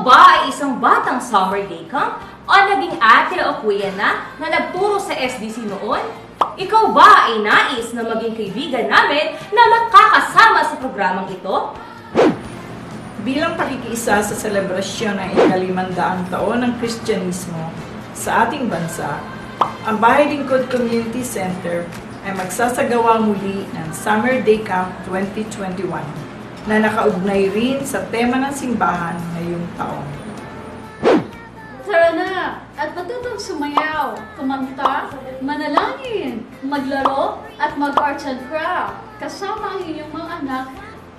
ba ay isang batang summer day camp o naging ate o kuya na nagturo sa SDC noon? Ikaw ba ay nais na maging kaibigan namin na makakasama sa programang ito? Bilang pakikiisa sa selebrasyon ng ika-500 taon ng Kristyanismo sa ating bansa, ang Bahay Lingkod Community Center ay magsasagawa muli ng Summer Day Camp 2021 na nakaugnay rin sa tema ng simbahan ngayong taon. Tara na! At matutong sumayaw, kumanta, manalangin, maglaro, at mag-arts and craft kasama ang inyong mga anak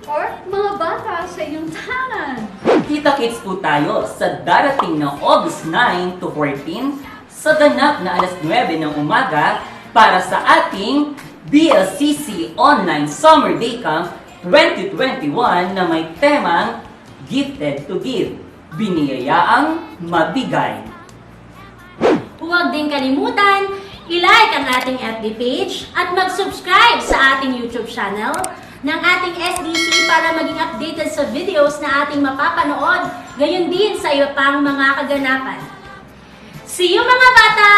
or mga bata sa inyong tahanan. Kita-kits po tayo sa darating na August 9 to 14 sa ganap na alas 9 ng umaga para sa ating Blcc Online Summer Day Camp 2021 na may temang Gifted to Give, Biniyayaang magbigay. Huwag din kalimutan, i-like ang ating FB page at mag-subscribe sa ating YouTube channel ng ating SDC para maging updated sa videos na ating mapapanood, gayon din sa iba pang mga kaganapan. See you mga bata!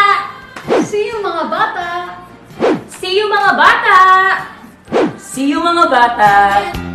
See you mga bata! See you mga bata! See you mga bata!